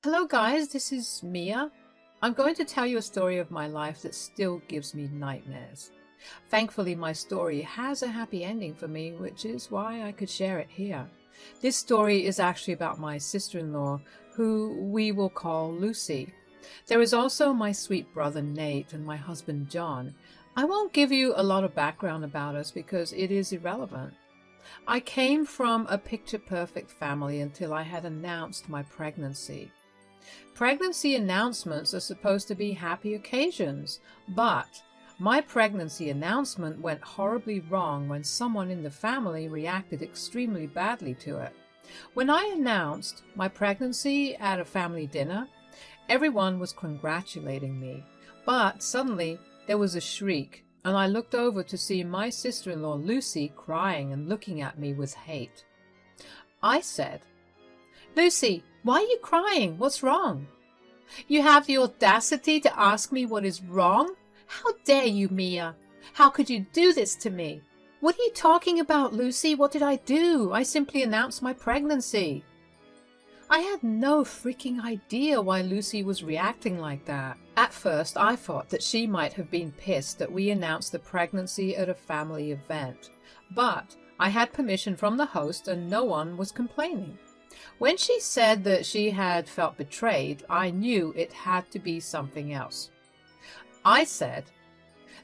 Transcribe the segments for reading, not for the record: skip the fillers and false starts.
Hello, guys, this is Mia. I'm going to tell you a story of my life that still gives me nightmares. Thankfully, my story has a happy ending for me, which is why I could share it here. This story is actually about my sister-in-law, who we will call Lucy. There is also my sweet brother Nate and my husband John. I won't give you a lot of background about us because it is irrelevant. I came from a picture-perfect family until I had announced my pregnancy. Pregnancy announcements are supposed to be happy occasions, but my pregnancy announcement went horribly wrong when someone in the family reacted extremely badly to it. When I announced my pregnancy at a family dinner, everyone was congratulating me, but suddenly there was a shriek, and I looked over to see my sister-in-law Lucy crying and looking at me with hate. I said, "Lucy, why are you crying? What's wrong?" "You have the audacity to ask me what is wrong? How dare you, Mia? How could you do this to me?" "What are you talking about, Lucy? What did I do? I simply announced my pregnancy." I had no freaking idea why Lucy was reacting like that. At first, I thought that she might have been pissed that we announced the pregnancy at a family event, but I had permission from the host and no one was complaining. When she said that she had felt betrayed, I knew it had to be something else. I said,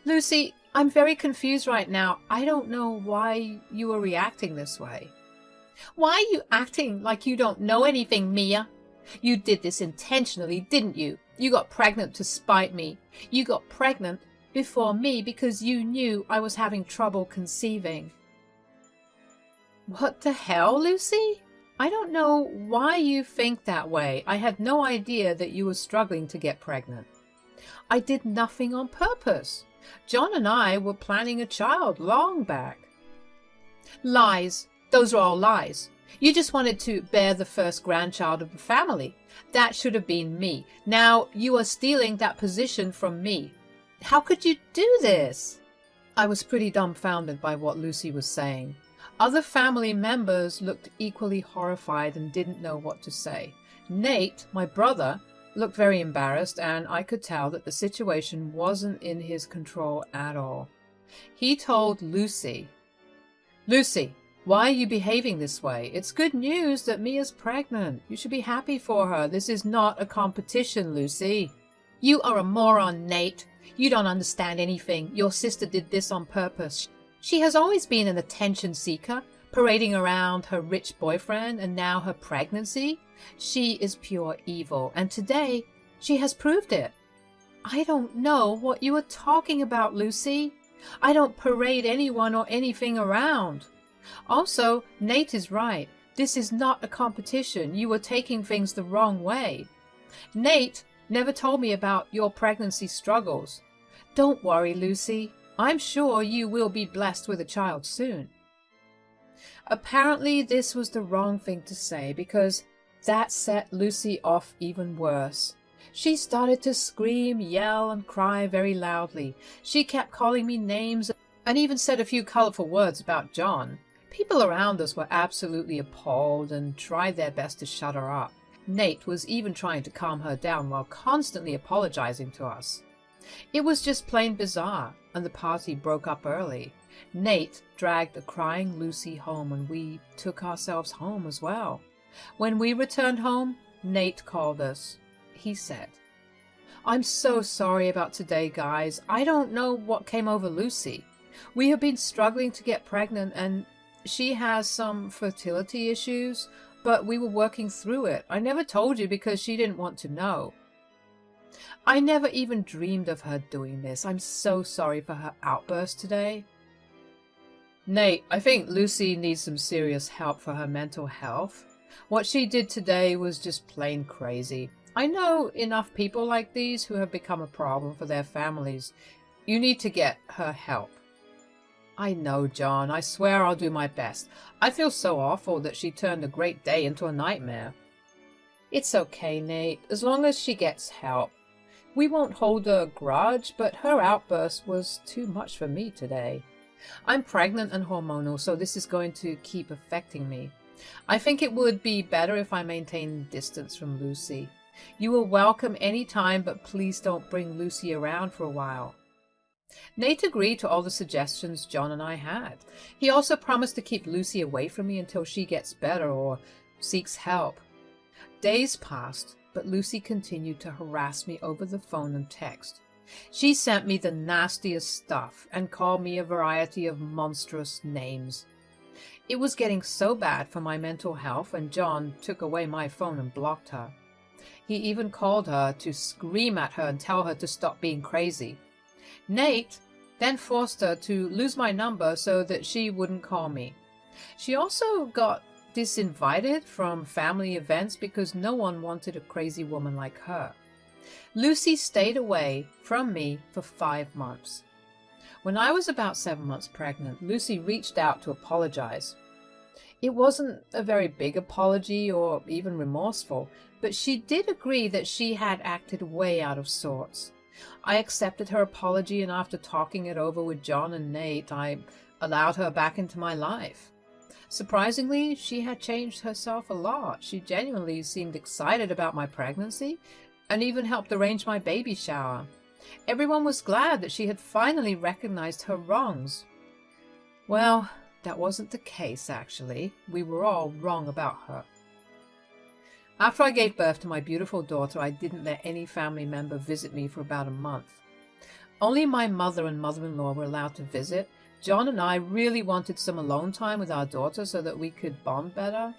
"Lucy, I'm very confused right now. I don't know why you are reacting this way." "Why are you acting like you don't know anything, Mia? You did this intentionally, didn't you? You got pregnant to spite me. You got pregnant before me because you knew I was having trouble conceiving." "What the hell, Lucy? I don't know why you think that way. I had no idea that you were struggling to get pregnant. I did nothing on purpose. John and I were planning a child long back." "Lies. Those are all lies. You just wanted to bear the first grandchild of the family. That should have been me. Now you are stealing that position from me. How could you do this?" I was pretty dumbfounded by what Lucy was saying. Other family members looked equally horrified and didn't know what to say. Nate, my brother, looked very embarrassed, and I could tell that the situation wasn't in his control at all. He told Lucy, "Lucy, why are you behaving this way? It's good news that Mia's pregnant. You should be happy for her. This is not a competition, Lucy." "You are a moron, Nate. You don't understand anything. Your sister did this on purpose. She has always been an attention seeker, parading around her rich boyfriend and now her pregnancy. She is pure evil, and today she has proved it." "I don't know what you are talking about, Lucy. I don't parade anyone or anything around. Also, Nate is right. This is not a competition. You are taking things the wrong way. Nate never told me about your pregnancy struggles. Don't worry, Lucy. I'm sure you will be blessed with a child soon." Apparently, this was the wrong thing to say because that set Lucy off even worse. She started to scream, yell, and cry very loudly. She kept calling me names and even said a few colorful words about John. People around us were absolutely appalled and tried their best to shut her up. Nate was even trying to calm her down while constantly apologizing to us. It was just plain bizarre, and the party broke up early. Nate dragged the crying Lucy home, and we took ourselves home as well. When we returned home, Nate called us. He said, "I'm so sorry about today, guys. I don't know what came over Lucy. We have been struggling to get pregnant, and she has some fertility issues, but we were working through it. I never told you because she didn't want to know. I never even dreamed of her doing this. I'm so sorry for her outburst today." "Nate, I think Lucy needs some serious help for her mental health. What she did today was just plain crazy. I know enough people like these who have become a problem for their families. You need to get her help." "I know, John. I swear I'll do my best. I feel so awful that she turned a great day into a nightmare." "It's okay, Nate, as long as she gets help. We won't hold a grudge, but her outburst was too much for me today. I'm pregnant and hormonal, so this is going to keep affecting me. I think it would be better if I maintained distance from Lucy. You are welcome any time, but please don't bring Lucy around for a while." Nate agreed to all the suggestions John and I had. He also promised to keep Lucy away from me until she gets better or seeks help. Days passed, but Lucy continued to harass me over the phone and text. She sent me the nastiest stuff and called me a variety of monstrous names. It was getting so bad for my mental health, and John took away my phone and blocked her. He even called her to scream at her and tell her to stop being crazy. Nate then forced her to lose my number so that she wouldn't call me. She also got disinvited from family events because no one wanted a crazy woman like her. Lucy stayed away from me for 5 months. When I was about 7 months pregnant, Lucy reached out to apologize. It wasn't a very big apology or even remorseful, but she did agree that she had acted way out of sorts. I accepted her apology, and after talking it over with John and Nate, I allowed her back into my life. Surprisingly, she had changed herself a lot. She genuinely seemed excited about my pregnancy and even helped arrange my baby shower. Everyone was glad that she had finally recognized her wrongs. Well, that wasn't the case, actually. We were all wrong about her. After I gave birth to my beautiful daughter, I didn't let any family member visit me for about a month. Only my mother and mother-in-law were allowed to visit. John and I really wanted some alone time with our daughter so that we could bond better.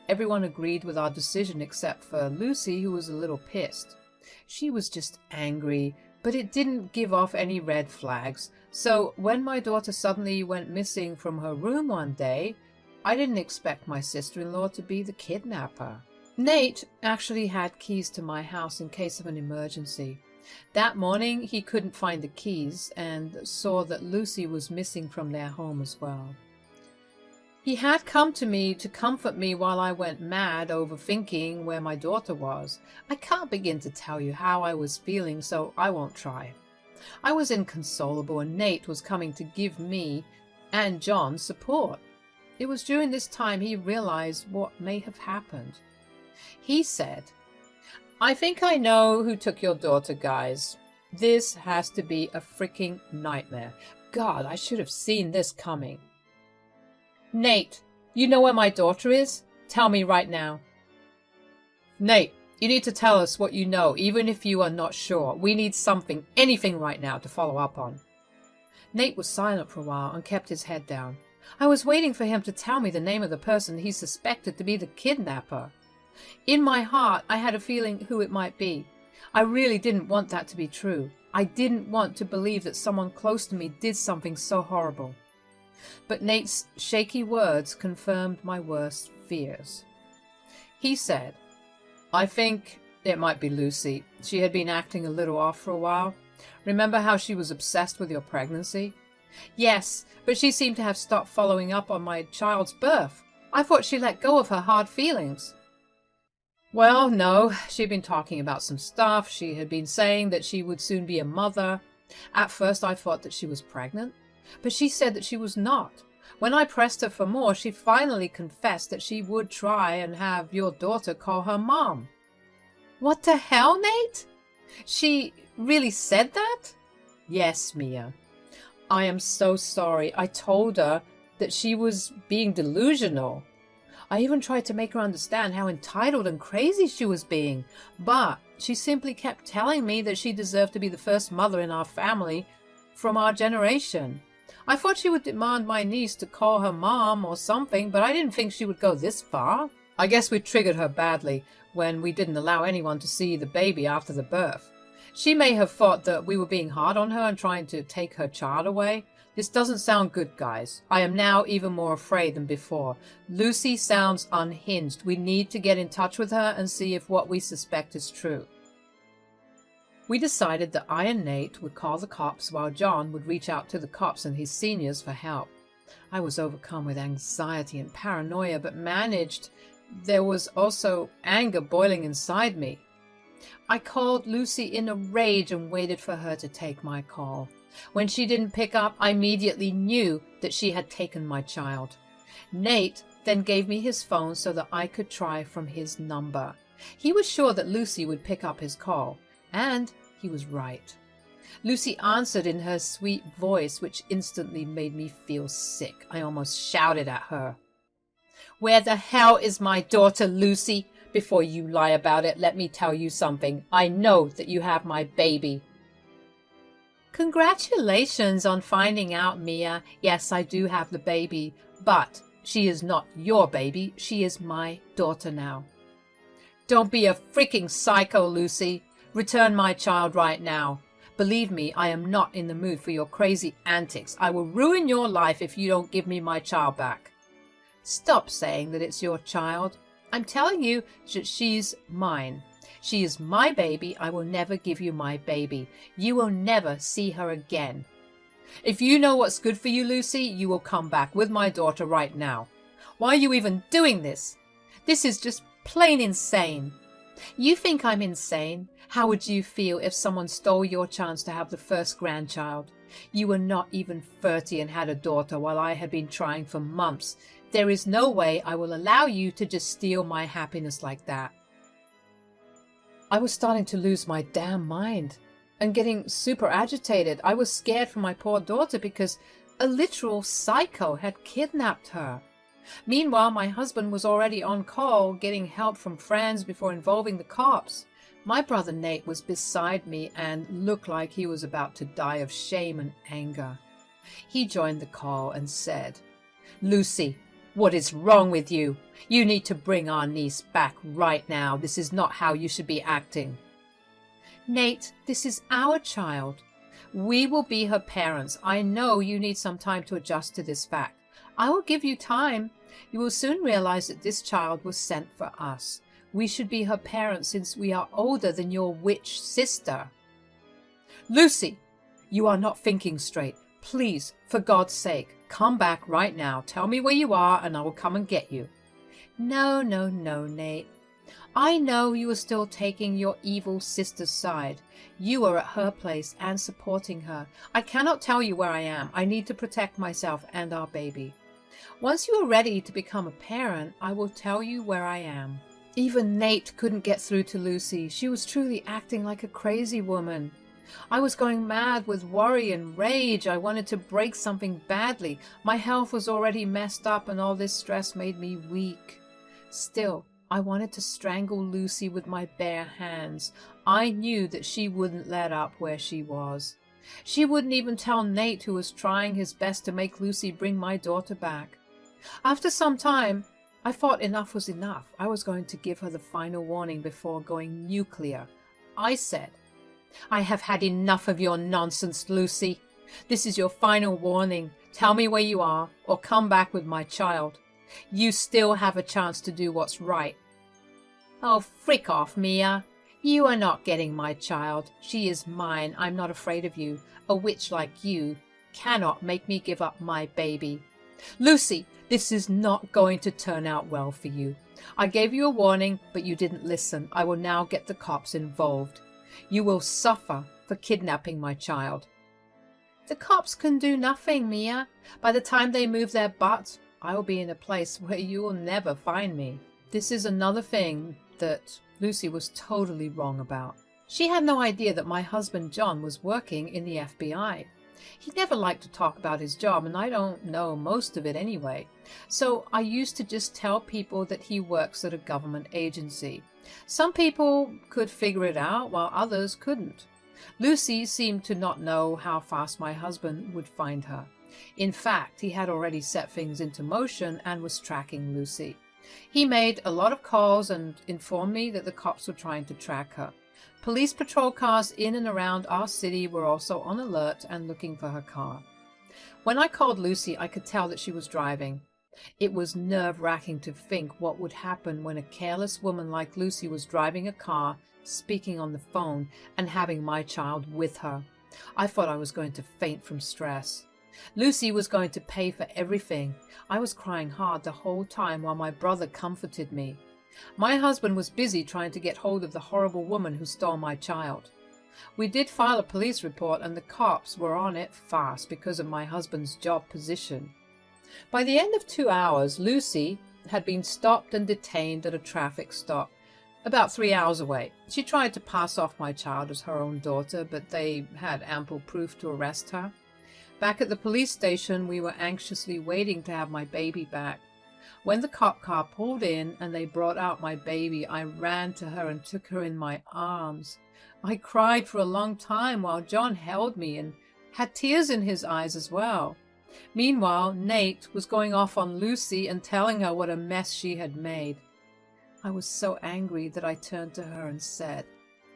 Everyone agreed with our decision except for Lucy, who was a little pissed. She was just angry, but it didn't give off any red flags. So when my daughter suddenly went missing from her room one day, I didn't expect my sister-in-law to be the kidnapper. Nate actually had keys to my house in case of an emergency. That morning, he couldn't find the keys and saw that Lucy was missing from their home as well. He had come to me to comfort me while I went mad overthinking where my daughter was. I can't begin to tell you how I was feeling, so I won't try. I was inconsolable, and Nate was coming to give me and John support. It was during this time he realized what may have happened. He said, "I think I know who took your daughter, guys. This has to be a freaking nightmare. God, I should have seen this coming. Nate, you know where my daughter is? Tell me right now." "Nate, you need to tell us what you know, even if you are not sure. We need something, anything right now to follow up on." Nate was silent for a while and kept his head down. I was waiting for him to tell me the name of the person he suspected to be the kidnapper. In my heart, I had a feeling who it might be. I really didn't want that to be true. I didn't want to believe that someone close to me did something so horrible. But Nate's shaky words confirmed my worst fears. He said, "I think it might be Lucy. She had been acting a little off for a while. Remember how she was obsessed with your pregnancy?" "Yes, but she seemed to have stopped following up on my child's birth. I thought she let go of her hard feelings." "Well, no, she'd been talking about some stuff. She had been saying that she would soon be a mother. At first I thought that she was pregnant, but she said that she was not. When I pressed her for more, she finally confessed that she would try and have your daughter call her mom." "What the hell, Nate? She really said that?" "Yes, Mia. I am so sorry. I told her that she was being delusional. I even tried to make her understand how entitled and crazy she was being, but she simply kept telling me that she deserved to be the first mother in our family from our generation. I thought she would demand my niece to call her mom or something, but I didn't think she would go this far. I guess we triggered her badly when we didn't allow anyone to see the baby after the birth. She may have thought that we were being hard on her and trying to take her child away. This doesn't sound good, guys. I am now even more afraid than before. Lucy sounds unhinged. We need to get in touch with her and see if what we suspect is true." We decided that I and Nate would call the cops while John would reach out to the cops and his seniors for help. I was overcome with anxiety and paranoia, but managed. There was also anger boiling inside me. I called Lucy in a rage and waited for her to take my call. When she didn't pick up, I immediately knew that she had taken my child. Nate then gave me his phone so that I could try from his number. He was sure that Lucy would pick up his call, and he was right. Lucy answered in her sweet voice, which instantly made me feel sick. I almost shouted at her. "Where the hell is my daughter, Lucy? Before you lie about it, let me tell you something. I know that you have my baby." "Congratulations on finding out, Mia. Yes, I do have the baby, but she is not your baby. She is my daughter now." "Don't be a freaking psycho, Lucy. Return my child right now. Believe me, I am not in the mood for your crazy antics. I will ruin your life if you don't give me my child back." "Stop saying that it's your child. I'm telling you that she's mine. She is my baby. I will never give you my baby. You will never see her again. If you know what's good for you, Lucy, you will come back with my daughter right now. Why are you even doing this? This is just plain insane." "You think I'm insane? How would you feel if someone stole your chance to have the first grandchild? You were not even 30 and had a daughter while I had been trying for months. There is no way I will allow you to just steal my happiness like that." I was starting to lose my damn mind and getting super agitated. I was scared for my poor daughter because a literal psycho had kidnapped her. Meanwhile, my husband was already on call, getting help from friends before involving the cops. My brother Nate was beside me and looked like he was about to die of shame and anger. He joined the call and said, "Lucy, what is wrong with you? You need to bring our niece back right now. This is not how you should be acting." "Nate, this is our child. We will be her parents. I know you need some time to adjust to this fact. I will give you time. You will soon realize that this child was sent for us. We should be her parents since we are older than your witch sister." "Lucy, you are not thinking straight. Please, for God's sake, come back right now. Tell me where you are and I will come and get you." No, Nate. I know you are still taking your evil sister's side. You are at her place and supporting her. I cannot tell you where I am. I need to protect myself and our baby. Once you are ready to become a parent, I will tell you where I am. Even Nate couldn't get through to Lucy. She was truly acting like a crazy woman. I was going mad with worry and rage. I wanted to break something badly. My health was already messed up and all this stress made me weak. Still, I wanted to strangle Lucy with my bare hands. I knew that she wouldn't let up where she was. She wouldn't even tell Nate, who was trying his best to make Lucy bring my daughter back. After some time, I thought enough was enough. I was going to give her the final warning before going nuclear. I said, "I have had enough of your nonsense, Lucy. This is your final warning. Tell me where you are, or come back with my child. You still have a chance to do what's right." "Oh, frick off, Mia. You are not getting my child. She is mine. I'm not afraid of you. A witch like you cannot make me give up my baby. Lucy, this is not going to turn out well for you. I gave you a warning, but you didn't listen. I will now get the cops involved. You will suffer for kidnapping my child." "The cops can do nothing, Mia. By the time they move their butts, I will be in a place where you will never find me." This is another thing that Lucy was totally wrong about. She had no idea that my husband John was working in the FBI. He never liked to talk about his job, and I don't know most of it anyway. So I used to just tell people that he works at a government agency. Some people could figure it out, while others couldn't. Lucy seemed to not know how fast my husband would find her. In fact, he had already set things into motion and was tracking Lucy. He made a lot of calls and informed me that the cops were trying to track her. Police patrol cars in and around our city were also on alert and looking for her car. When I called Lucy, I could tell that she was driving. It was nerve-wracking to think what would happen when a careless woman like Lucy was driving a car, speaking on the phone, and having my child with her. I thought I was going to faint from stress. Lucy was going to pay for everything. I was crying hard the whole time while my brother comforted me. My husband was busy trying to get hold of the horrible woman who stole my child. We did file a police report, and the cops were on it fast because of my husband's job position. By the end of 2 hours, Lucy had been stopped and detained at a traffic stop. about 3 hours away. She tried to pass off my child as her own daughter, but they had ample proof to arrest her. Back at the police station, we were anxiously waiting to have my baby back. When the cop car pulled in and they brought out my baby, I ran to her and took her in my arms. I cried for a long time while John held me and had tears in his eyes as well. Meanwhile, Nate was going off on Lucy and telling her what a mess she had made. I was so angry that I turned to her and said,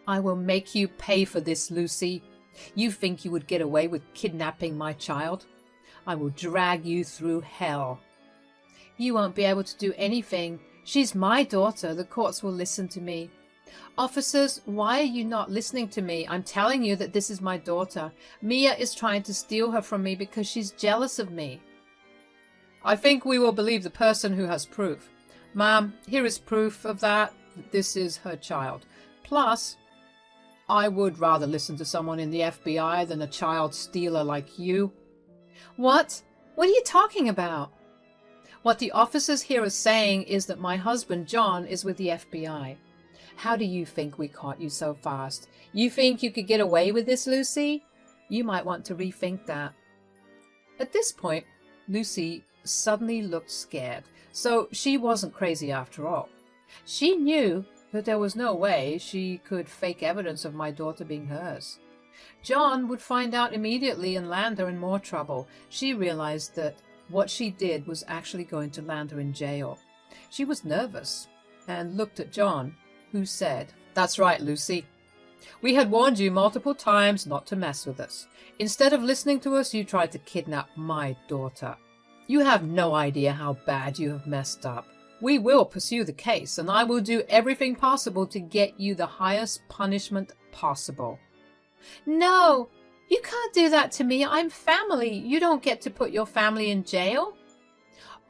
"I will make you pay for this, Lucy. You think you would get away with kidnapping my child? I will drag you through hell." "You won't be able to do anything. She's my daughter. The courts will listen to me." "Officers, why are you not listening to me? I'm telling you that this is my daughter. Mia is trying to steal her from me because she's jealous of me." "I think we will believe the person who has proof. Ma'am, here is proof of that this is her child. Plus, I would rather listen to someone in the FBI than a child stealer like you." "What? What are you talking about?" "What the officers here are saying is that my husband, John, is with the FBI. How do you think we caught you so fast? You think you could get away with this, Lucy? You might want to rethink that." At this point, Lucy suddenly looked scared, so she wasn't crazy after all. She knew that there was no way she could fake evidence of my daughter being hers. John would find out immediately and land her in more trouble. She realized that what she did was actually going to land her in jail. She was nervous and looked at John, who said, "That's right, Lucy. We had warned you multiple times not to mess with us. Instead of listening to us, you tried to kidnap my daughter. You have no idea how bad you have messed up. We will pursue the case, and I will do everything possible to get you the highest punishment possible." "No, you can't do that to me. I'm family. You don't get to put your family in jail."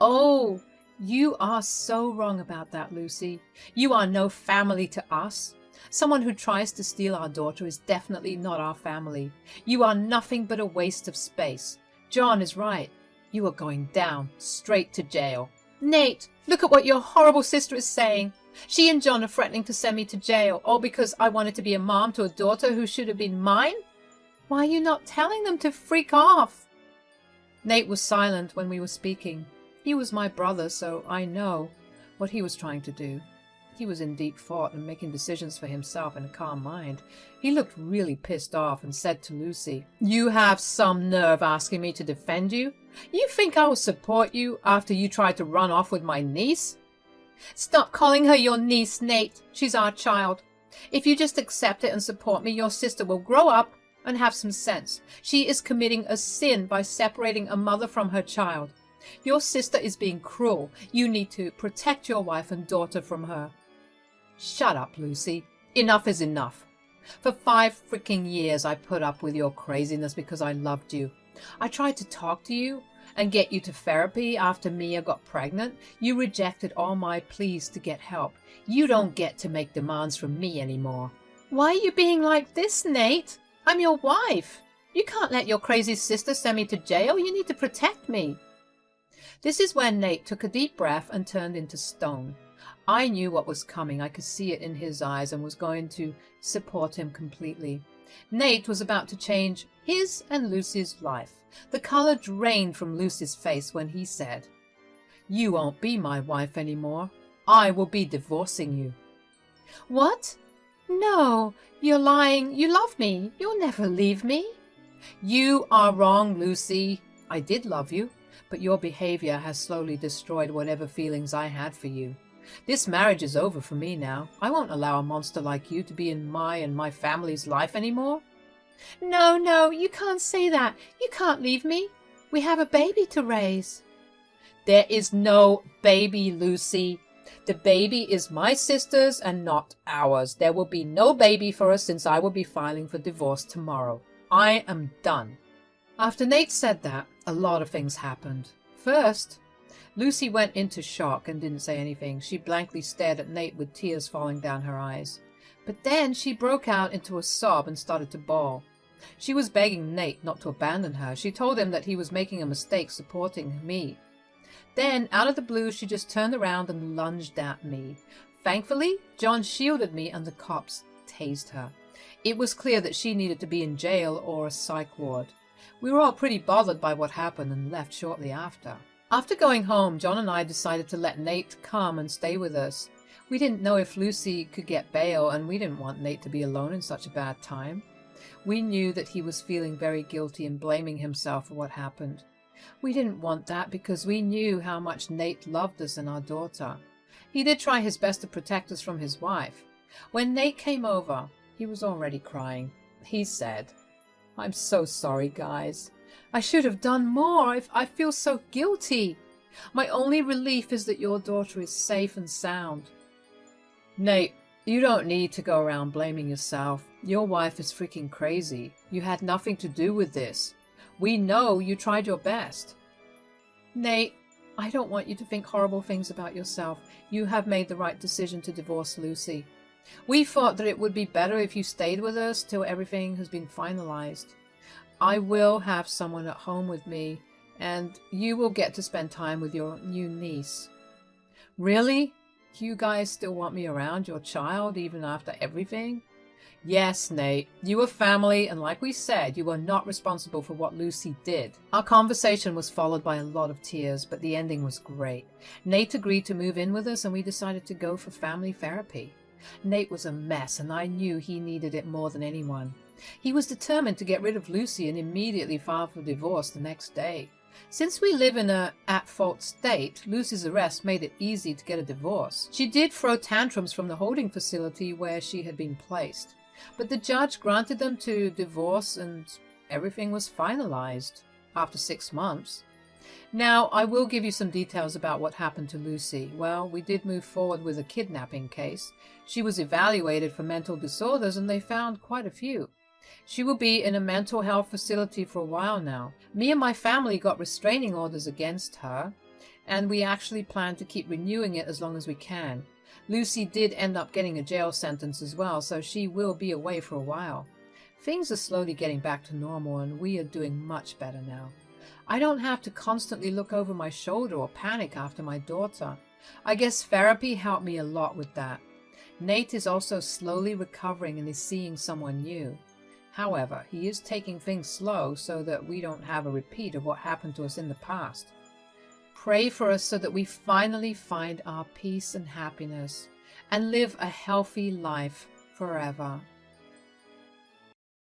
"Oh, you are so wrong about that, Lucy. You are no family to us. Someone who tries to steal our daughter is definitely not our family. You are nothing but a waste of space. John is right. You are going down, straight to jail." "Nate, look at what your horrible sister is saying. She and John are threatening to send me to jail, all because I wanted to be a mom to a daughter who should have been mine. Why are you not telling them to freak off?" Nate was silent when we were speaking. He was my brother, so I know what he was trying to do. He was in deep thought and making decisions for himself in a calm mind. He looked really pissed off and said to Lucy, "You have some nerve asking me to defend you? You think I will support you after you tried to run off with my niece?" "Stop calling her your niece, Nate. She's our child. If you just accept it and support me, your sister will grow up and have some sense. She is committing a sin by separating a mother from her child. Your sister is being cruel. You need to protect your wife and daughter from her." "Shut up, Lucy. Enough is enough. For 5 freaking years I put up with your craziness because I loved you. I tried to talk to you and get you to therapy after Mia got pregnant. You rejected all my pleas to get help. You don't get to make demands from me anymore." "Why are you being like this, Nate? I'm your wife. You can't let your crazy sister send me to jail. You need to protect me." This is when Nate took a deep breath and turned into stone. I knew what was coming. I could see it in his eyes and was going to support him completely. Nate was about to change his and Lucy's life. The color drained from Lucy's face when he said, "You won't be my wife anymore. I will be divorcing you." "What? No, you're lying. You love me. You'll never leave me." "You are wrong, Lucy. I did love you, but your behavior has slowly destroyed whatever feelings I had for you. This marriage is over for me now. I won't allow a monster like you to be in my and my family's life anymore." No, you can't say that. You can't leave me. We have a baby to raise." "There is no baby, Lucy. The baby is my sister's and not ours. There will be no baby for us since I will be filing for divorce tomorrow. I am done." After Nate said that, a lot of things happened. First, Lucy went into shock and didn't say anything. She blankly stared at Nate with tears falling down her eyes. But then she broke out into a sob and started to bawl. She was begging Nate not to abandon her. She told him that he was making a mistake supporting me. Then, out of the blue, she just turned around and lunged at me. Thankfully, John shielded me and the cops tased her. It was clear that she needed to be in jail or a psych ward. We were all pretty bothered by what happened and left shortly after. After going home, John and I decided to let Nate come and stay with us. We didn't know if Lucy could get bail, and we didn't want Nate to be alone in such a bad time. We knew that he was feeling very guilty and blaming himself for what happened. We didn't want that because we knew how much Nate loved us and our daughter. He did try his best to protect us from his wife. When Nate came over, he was already crying. He said, "I'm so sorry, guys. I should have done more. I feel so guilty. My only relief is that your daughter is safe and sound." Nate, you don't need to go around blaming yourself. Your wife is freaking crazy. You had nothing to do with this. We know you tried your best. Nate, I don't want you to think horrible things about yourself. You have made the right decision to divorce Lucy. We thought that it would be better if you stayed with us till everything has been finalized. I will have someone at home with me, and you will get to spend time with your new niece. Really? You guys still want me around your child even after everything? Yes, Nate, you are family, and like we said, you are not responsible for what Lucy did. Our conversation was followed by a lot of tears, but the ending was great. Nate agreed to move in with us, and we decided to go for family therapy. Nate was a mess, and I knew he needed it more than anyone. He was determined to get rid of Lucy and immediately file for divorce the next day. Since we live in a at-fault state, Lucy's arrest made it easy to get a divorce. She did throw tantrums from the holding facility where she had been placed, but the judge granted them to divorce and everything was finalized after 6 months. Now, I will give you some details about what happened to Lucy. Well, we did move forward with a kidnapping case. She was evaluated for mental disorders and they found quite a few. She will be in a mental health facility for a while now. Me and my family got restraining orders against her, and we actually plan to keep renewing it as long as we can. Lucy did end up getting a jail sentence as well, so she will be away for a while. Things are slowly getting back to normal, and we are doing much better now. I don't have to constantly look over my shoulder or panic after my daughter. I guess therapy helped me a lot with that. Nate is also slowly recovering and is seeing someone new. However, he is taking things slow so that we don't have a repeat of what happened to us in the past. Pray for us so that we finally find our peace and happiness and live a healthy life forever.